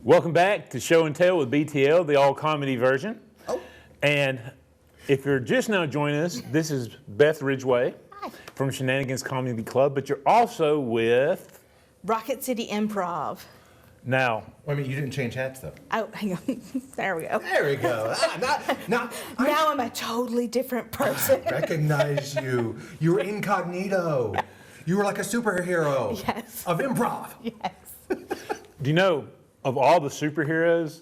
Welcome back to Show and Tell with BTL, the all-comedy version. Oh. And if you're just now joining us, this is Beth Ridgway Hi. from Shenanigans Comedy Club, but you're also with... Rocket City Improv. Now... Wait a minute, you didn't change hats, though. Oh, hang on. There we go. There we go. Now I'm a totally different person. I recognize you. You were incognito. You were like a superhero. Yes. Of improv. Yes. Do you know, of all the superheroes,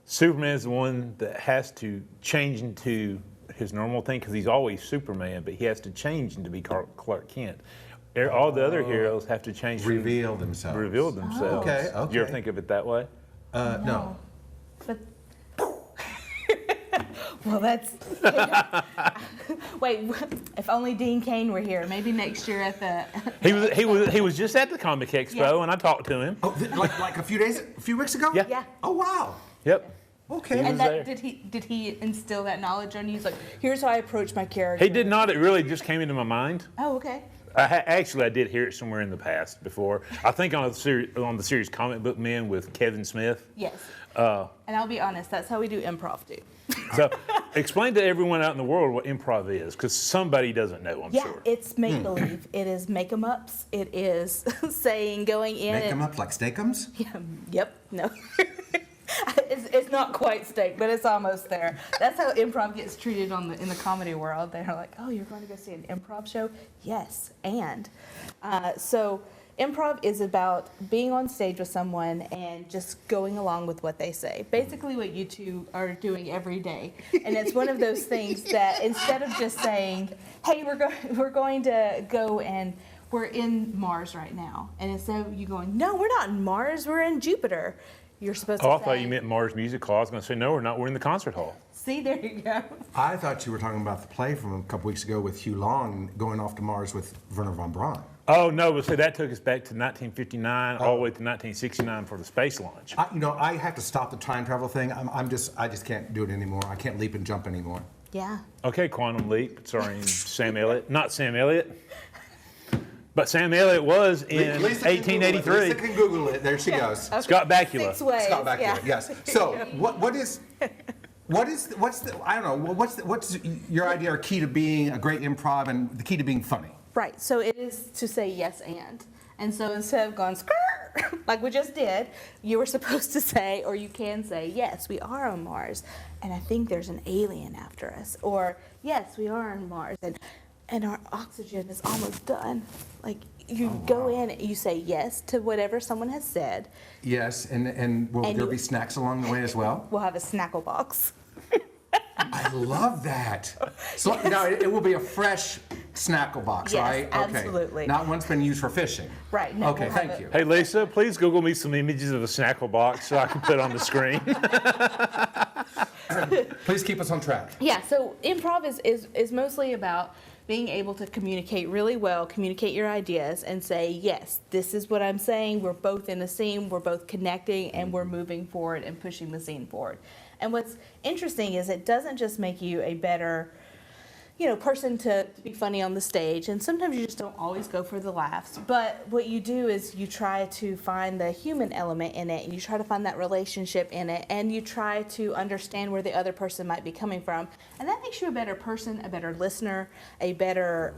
Superman is the one that has to change into his normal thing because he's always Superman, but he has to change into be Clark Kent. All the other heroes have to change. Reveal themselves. Reveal themselves. Okay. You ever think of it that way? No. But well, that's wait. If only Dean Cain were here. Maybe next year at the. He was just at the Comic Expo, Yeah. and I talked to him. Oh, like a few weeks ago? Yeah. Yeah. Oh, wow. Yep. Okay. was And there. did he instill that knowledge on you? He's like, here's how I approach my character. He did not. It really just came into my mind. Oh, okay. Actually, I did hear it somewhere in the past before. I think on the series Comic Book Men with Kevin Smith. Yes. And I'll be honest, that's how we do improv too. So, explain to everyone out in the world what improv is, because somebody doesn't know, I'm Yeah, sure. it's make believe. It is make 'em ups. It is saying going in. Make them up like steakums? Yeah, yep. No. It's not quite steak, but it's almost there. That's how improv gets treated in the comedy world. They're like, oh, you're going to go see an improv show? Yes, and so improv is about being on stage with someone and just going along with what they say. Basically, what you two are doing every day, and it's one of those things that instead of just saying, hey, we're going to go and we're in Mars right now, and instead of you going, no, we're not in Mars, we're in Jupiter. You're supposed to Oh, I say, thought you meant Mars Music Hall. I was going to say, no, we're not. We're in the concert hall. see, there you go. I thought you were talking about the play from a couple weeks ago with Hugh Long going off to Mars with Werner von Braun. Oh, no, but see, that took us back to 1959 all the way to 1969 for the space launch. I have to stop the time travel thing. I just can't do it anymore. I can't leap and jump anymore. Yeah. Okay, Quantum Leap, starring Sam Elliott. Not Sam Elliott, but Sam Elliott was in Lisa can Google it. 1883. Lisa can Google it. There she goes. Okay. Scott Bakula. 6 ways. Scott back yeah. there. Yes. So what's your idea or key to being a great improv and the key to being funny? Right. So it is to say yes and. And so instead of going skirt, like we just did, you were supposed to say, or you can say, yes, we are on Mars, and I think there's an alien after us. Or, yes, we are on Mars, and our oxygen is almost done. Like, you go in, you say yes to whatever someone has said. Yes, and will And there you- be snacks along the way as well? We'll have a snackle box. I love that. So now it will be a fresh snackle box, Yes, right? Okay. absolutely. Not one's been used for fishing. Right. No, Okay, we'll have thank it. you. Hey, Lisa, please Google me some images of a snackle box so I can put on the screen. Please keep us on track. Yeah, so improv is mostly about being able to communicate really well, communicate your ideas, and say, yes, this is what I'm saying. We're both in a scene, we're both connecting, and we're moving forward and pushing the scene forward. And what's interesting is it doesn't just make you a better person to be funny on the stage, and sometimes you just don't always go for the laughs, but what you do is you try to find the human element in it, and you try to find that relationship in it, and you try to understand where the other person might be coming from, and that makes you a better person, a better listener, a better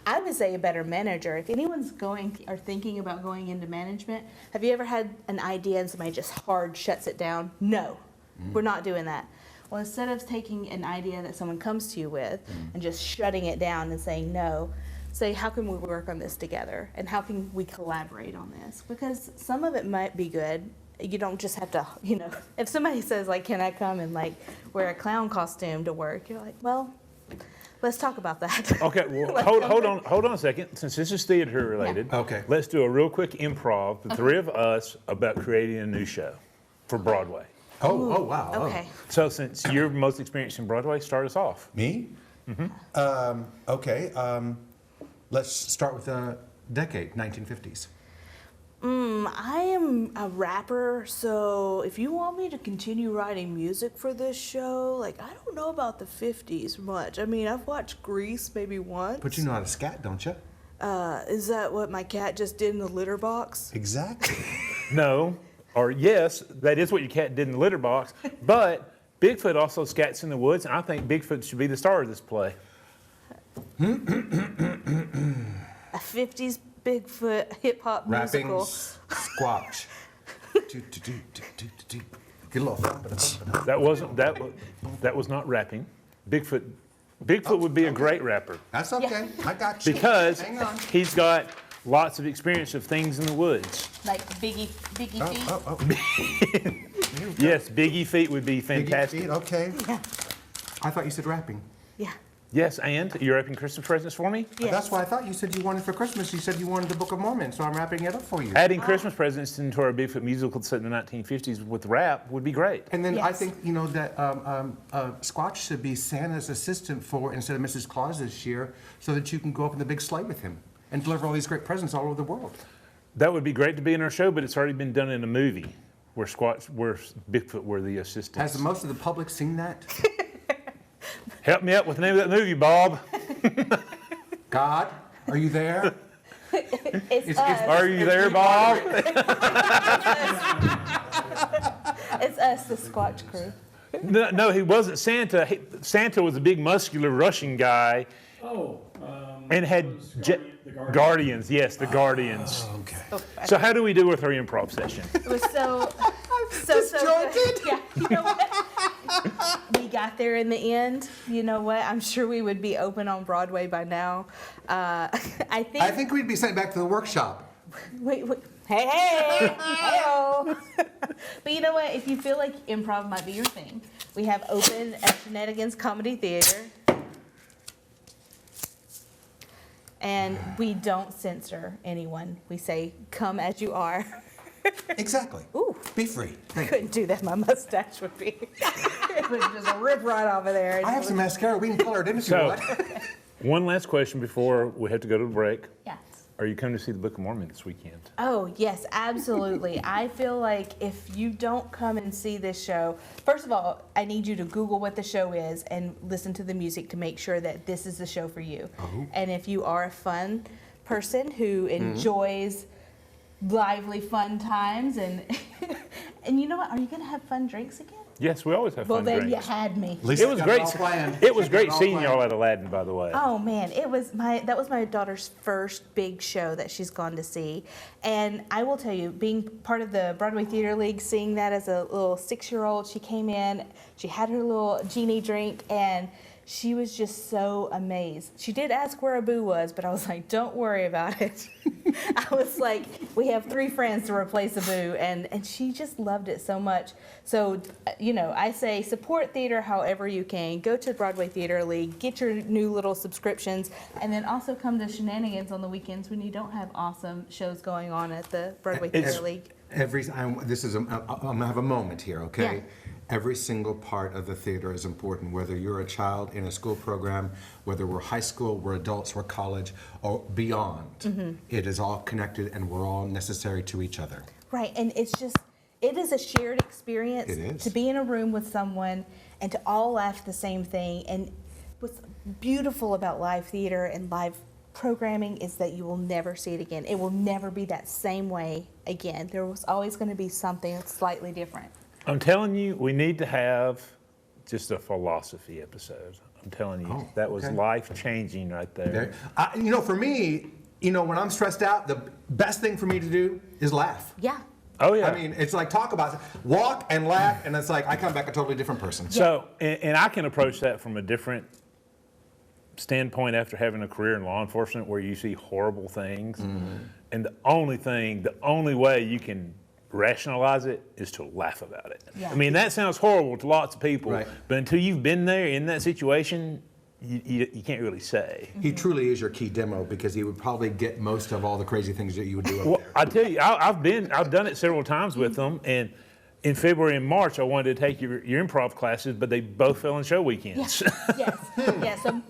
I would say a better manager. If anyone's going or thinking about going into management, have you ever had an idea and somebody just hard shuts it down? No, we're not doing that. Well, instead of taking an idea that someone comes to you with and just shutting it down and saying no, say, how can we work on this together? And how can we collaborate on this? Because some of it might be good. You don't just have to, if somebody says, like, can I come and, like, wear a clown costume to work? You're like, well, let's talk about that. Okay, well, hold on a second. Since this is theater related, Yeah. Okay. let's do a real quick improv, the three of us, about creating a new show for Broadway. Oh, wow. Oh. Okay. So since you're most experienced in Broadway, start us off. Me? Okay. Let's start with the decade, 1950s. I am a rapper, so if you want me to continue writing music for this show, like, I don't know about the 50s much. I mean, I've watched Grease maybe once. But you know how to scat, don't you? Is that what my cat just did in the litter box? Exactly. No, Or yes, that is what your cat did in the litter box, but Bigfoot also scats in the woods, and I think Bigfoot should be the star of this play. A 50s Bigfoot hip hop Rapping musical. squatch. Get a little. That was not rapping. Bigfoot would be a great rapper That's okay. I got you. because Hang on. he's got lots of experience of things in the woods. Like Biggie Feet. Yes, Biggie feet would be Biggie fantastic. feet, okay. Yeah. I thought you said rapping. Yeah. Yes, and you're wrapping Christmas presents for me? Yes. That's why I thought you said you wanted for Christmas. You said you wanted the Book of Mormon, so I'm wrapping it up for you. Adding Christmas presents into our Bigfoot musical set in the 1950s with rap would be great. And then I Yes. think, that Squatch should be Santa's assistant for, instead of Mrs. Claus this year, so that you can go up in the big sleigh with him and deliver all these great presents all over the world. That would be great to be in our show, but it's already been done in a movie where Bigfoot were the assistants. Has most of the public seen that? Help me out with the name of that movie, Bob. God, are you there? It's us. Are you there, Bob? It's us, the Squatch crew. No, he wasn't Santa. Santa was a big, muscular Russian guy and had the Guardians. Yes, the Guardians. Okay. So how do we do with our improv session? It was so good. Yeah, you know what? We got there in the end. You know what? I'm sure we would be open on Broadway by now. I think. we'd be sent back to the workshop. Wait. Hey, hey. But you know what? If you feel like improv might be your thing, we have open at Shenanigans Comedy Theater. And we don't censor anyone. We say, come as you are. Exactly. Ooh. Be free. Thank you. Couldn't do that. My mustache would be. It would just rip right off of there. I have some mascara. We can color it in if you So, want. one last question before we have to go to the break. Yes. Are you coming to see the Book of Mormon this weekend? Oh, yes, absolutely. I feel like if you don't come and see this show, first of all, I need you to Google what the show is and listen to the music to make sure that this is the show for you. Oh. And if you are a fun person who enjoys lively, fun times, and and you know what? Are you going to have fun drinks again? Yes, we always have Well, fun then drinks. you had me. Lisa It was got great. all planned. It was She got great it all seeing planned. y'all at Aladdin, by the way. Oh man, that was my daughter's first big show that she's gone to see. And I will tell you, being part of the Broadway Theater League, seeing that as a little 6-year-old, she came in, she had her little genie drink, and she was just so amazed. She did ask where Abu was, but I was like, don't worry about it. I was like, we have 3 friends to replace Abu, and she just loved it so much. So, I say support theater however you can. Go to Broadway Theater League, get your new little subscriptions, and then also come to Shenanigans on the weekends when you don't have awesome shows going on at the Broadway Theater League. I'm gonna have a moment here, okay? Yeah. Every single part of the theater is important, whether you're a child in a school program, whether we're high school, we're adults, we're college, or beyond. Mm-hmm. It is all connected and we're all necessary to each other. Right, and it is a shared experience It is. to be in a room with someone and to all laugh at the same thing. And what's beautiful about live theater and live programming is that you will never see it again. It will never be that same way again. There was always going to be something that's slightly different. I'm telling you, we need to have just a philosophy episode. I'm telling you, that was okay. life-changing right there. For me, when I'm stressed out, the best thing for me to do is laugh. Yeah. Oh, yeah. I mean, it's like talk about it, walk and laugh, and it's like I come back a totally different person. So, and I can approach that from a different standpoint after having a career in law enforcement where you see horrible things. And the only way you can rationalize it is to laugh about it. Yeah. I mean, that sounds horrible to lots of people, Right. but until you've been there in that situation, you can't really say. He truly is your key demo because he would probably get most of all the crazy things that you would do up Well, there. I tell you, I've done it several times with them, and in February and March, I wanted to take your improv classes, but they both fell on show weekends. Yes. So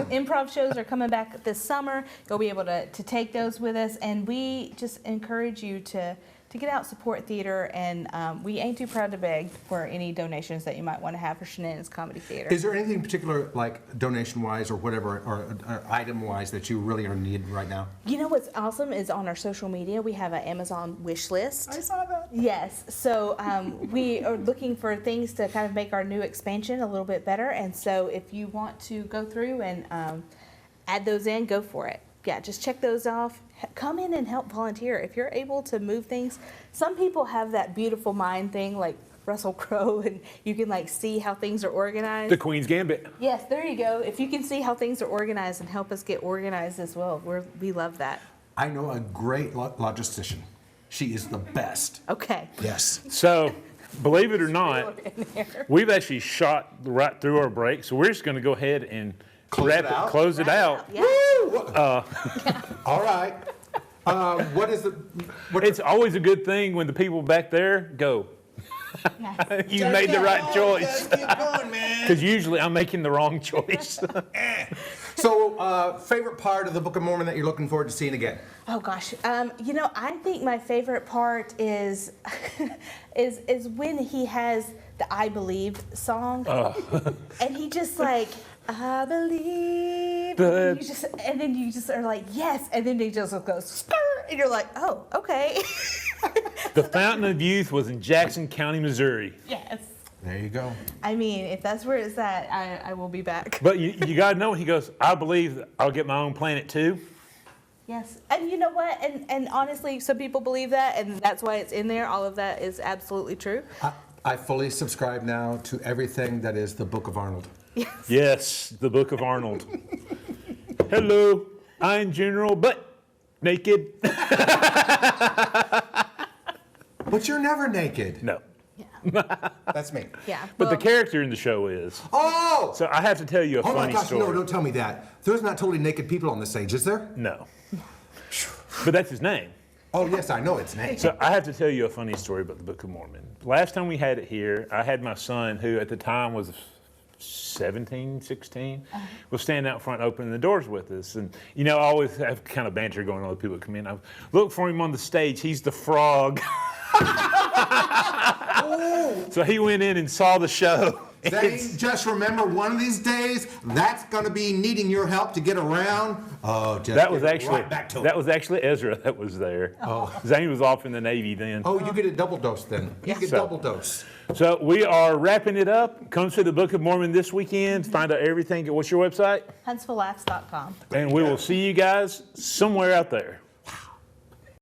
improv shows are coming back this summer. You'll be able to take those with us, and we just encourage you to get out, support theater, and we ain't too proud to beg for any donations that you might want to have for Shenanigans Comedy Theater. Is there anything in particular, like donation-wise or whatever, or item-wise that you really are in need right now? You know what's awesome is on our social media, we have an Amazon wish list. saw that. Yes, so we are looking for things to kind of make our new expansion a little bit better. And so if you want to go through and add those in, go for it. Yeah, just check those off. Come in and help volunteer. If you're able to move things, some people have that beautiful mind thing like Russell Crowe, and you can like see how things are organized. The Queen's Gambit. Yes, there you go. If you can see how things are organized and help us get organized as well, we love that. I know a great logistician. She is the best. Okay. Yes. So, believe it or not, In there. we've actually shot right through our break, so we're just going to go ahead and Close it out? close it out. Yeah. All right. What is the? What It's always a good thing when the people back there go, Yes. you made the right choice. Keep going, man. Because usually I'm making the wrong choice. So, favorite part of the Book of Mormon that you're looking forward to seeing again? Oh gosh, I think my favorite part is is when he has the "I Believe" song, and he just like I believe, and then you just are like yes, and then he just goes "Skr," and you're like oh okay. The Fountain of Youth was in Jackson County, Missouri. Yes. There you go. I mean, if that's where it's at, I will be back. But you got to know, he goes, I believe that I'll get my own planet too. Yes, and you know what? And honestly, some people believe that, and that's why it's in there. All of that is absolutely true. I fully subscribe now to everything that is the Book of Arnold. Yes, the Book of Arnold. Hello, I'm General Butt Naked. But you're never naked. No, That's me. Yeah. but the well, character in the show is. Oh! So I have to tell you a Oh my funny gosh, story. no, don't tell me that. There's not totally naked people on the stage, is there? No. But that's his name. Oh, yes, I know its name. So I have to tell you a funny story about the Book of Mormon. Last time we had it here, I had my son, who at the time was 17, 16, was standing out front opening the doors with us. And, you know, I always have kind of banter going on with people that come in. I look for him on the stage. He's the frog. So he went in and saw the show. Zane, just remember, one of these days, that's going to be needing your help to get around. Oh, just That was get actually right back to that it. was actually Ezra that was there. Zane was off in the Navy then. Oh, you get a double dose then. You get So- double dose. So we are wrapping it up. Come to the Book of Mormon this weekend. Find out everything. What's your website? HuntsvilleLaughs.com. And we will see you guys somewhere out there.